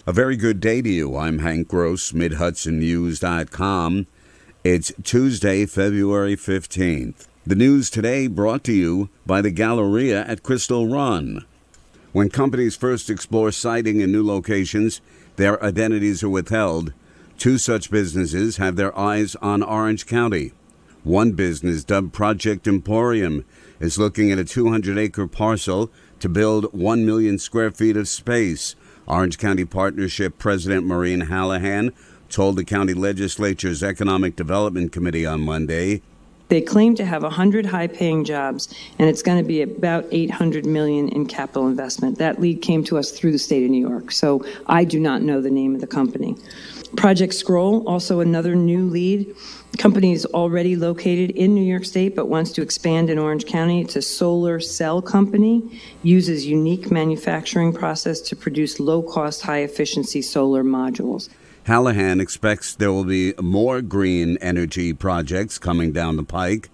A very good day to you. I'm Hank Gross, MidHudsonNews.com. It's Tuesday, February 15th. The news today brought to you by the Galleria at Crystal Run. When companies first explore siting in new locations, their identities are withheld. Two such businesses have their eyes on Orange County. One business, dubbed Project Emporium, is looking at a 200-acre parcel to build 1 million square feet of space. Orange County Partnership President Maureen Hallahan told the county legislature's Economic Development Committee on Monday. They claim to have 100 high-paying jobs, and it's going to be about $800 million in capital investment. That lead came to us through the state of New York, so I do not know the name of the company. Project Scroll, also another new lead. The company is already located in New York State but wants to expand in Orange County. It's a solar cell company, uses unique manufacturing process to produce low-cost, high-efficiency solar modules. Hallahan expects there will be more green energy projects coming down the pike.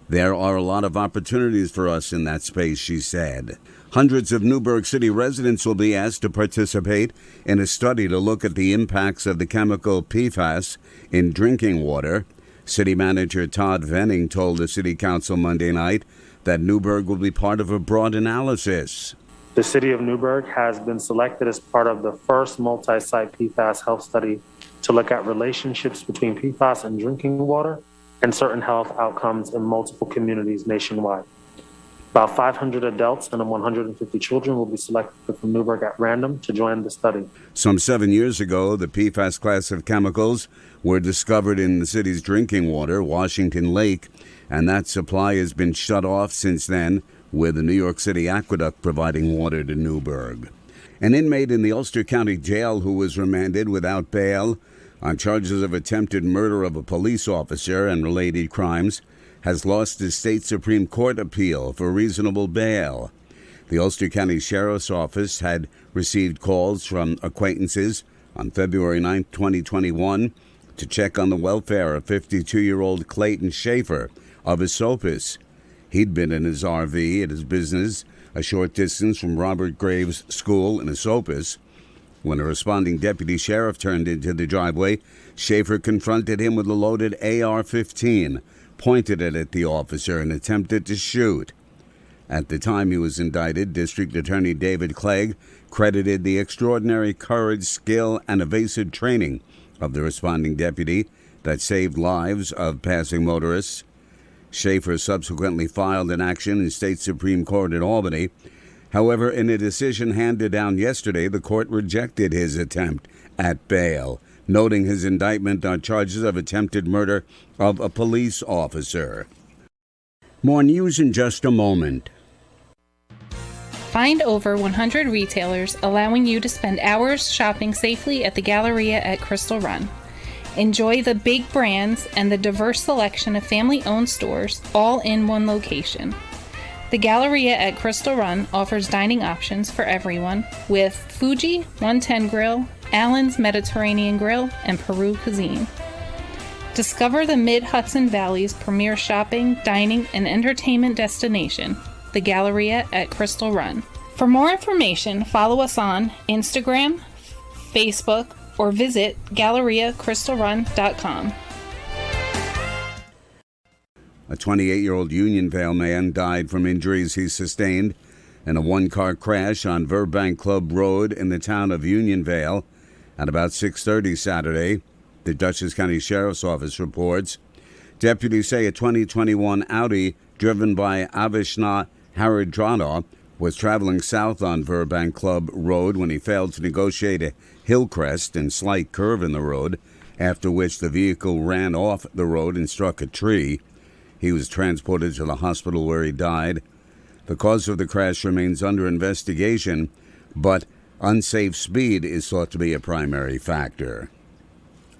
There are a lot of opportunities for us in that space, she said. Hundreds of Newburgh City residents will be asked to participate in a study to look at the impacts of the chemical PFAS in drinking water. City Manager Todd Venning told the City Council Monday night that Newburgh will be part of a broad analysis. The City of Newburgh has been selected as part of the first multi-site PFAS health study to look at relationships between PFAS and drinking water and certain health outcomes in multiple communities nationwide. About 500 adults and 150 children will be selected from Newburgh at random to join the study. Some 7 years ago, the PFAS class of chemicals were discovered in the city's drinking water, Washington Lake, and that supply has been shut off since then, with the New York City Aqueduct providing water to Newburgh. An inmate in the Ulster County Jail who was remanded without bail on charges of attempted murder of a police officer and related crimes has lost his state Supreme Court appeal for reasonable bail. The Ulster County Sheriff's Office had received calls from acquaintances on February 9, 2021, to check on the welfare of 52-year-old Clayton Schaefer of Esopus. He'd been in his RV at his business a short distance from Robert Graves School in Esopus. When a responding deputy sheriff turned into the driveway, Schaefer confronted him with a loaded AR-15, pointed it at the officer, and attempted to shoot. At the time he was indicted, District Attorney David Clegg credited the extraordinary courage, skill, and evasive training of the responding deputy that saved lives of passing motorists. Schaefer subsequently filed an action in State Supreme Court in Albany. However, in a decision handed down yesterday, the court rejected his attempt at bail, noting his indictment on charges of attempted murder of a police officer. More news in just a moment. Find over 100 retailers allowing you to spend hours shopping safely at the Galleria at Crystal Run. Enjoy the big brands and the diverse selection of family-owned stores all in one location. The Galleria at Crystal Run offers dining options for everyone with Fuji 110 Grill, Allen's Mediterranean Grill, and Peru Cuisine. Discover the Mid-Hudson Valley's premier shopping, dining, and entertainment destination, the Galleria at Crystal Run. For more information, follow us on Instagram, Facebook, or visit GalleriaCrystalRun.com. A 28-year-old Unionvale man died from injuries he sustained in a one-car crash on Burbank Club Road in the town of Unionvale at about 6:30 Saturday, the Dutchess County Sheriff's Office reports. Deputies say a 2021 Audi driven by Avishna Haridrana was traveling south on Burbank Club Road when he failed to negotiate a hill crest and slight curve in the road, after which the vehicle ran off the road and struck a tree. He was transported to the hospital where he died. The cause of the crash remains under investigation, but unsafe speed is thought to be a primary factor.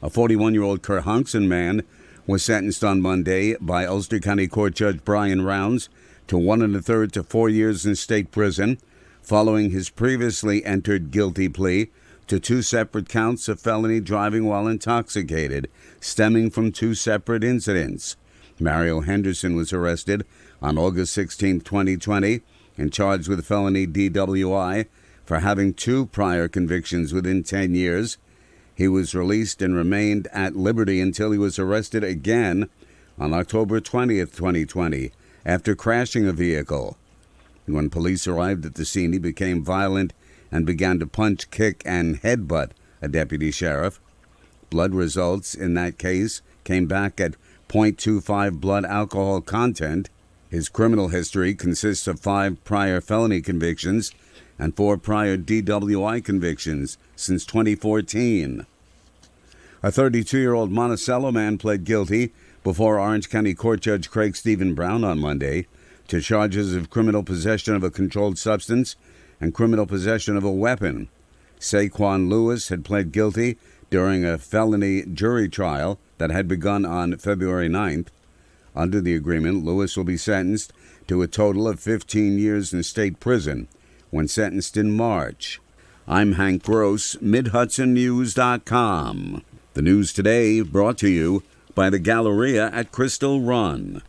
A 41-year-old Kerhonkson man was sentenced on Monday by Ulster County Court Judge Brian Rounds to 1 1/3 to 4 years in state prison, following his previously entered guilty plea to 2 separate counts of felony driving while intoxicated, stemming from 2 separate incidents. Mario Henderson was arrested on August 16, 2020, and charged with felony DWI for having 2 prior convictions within 10 years. He was released and remained at liberty until he was arrested again on October 20th, 2020, after crashing a vehicle. When police arrived at the scene, he became violent and began to punch, kick, and headbutt a deputy sheriff. Blood results in that case came back at .25 blood alcohol content. His criminal history consists of 5 prior felony convictions and 4 prior DWI convictions since 2014. A 32-year-old Monticello man pled guilty before Orange County Court Judge Craig Stephen Brown on Monday to charges of criminal possession of a controlled substance and criminal possession of a weapon. Saquon Lewis had pled guilty during a felony jury trial that had begun on February 9th. Under the agreement, Lewis will be sentenced to a total of 15 years in state prison when sentenced in March. I'm Hank Gross, MidHudsonNews.com. The news today brought to you by the Galleria at Crystal Run.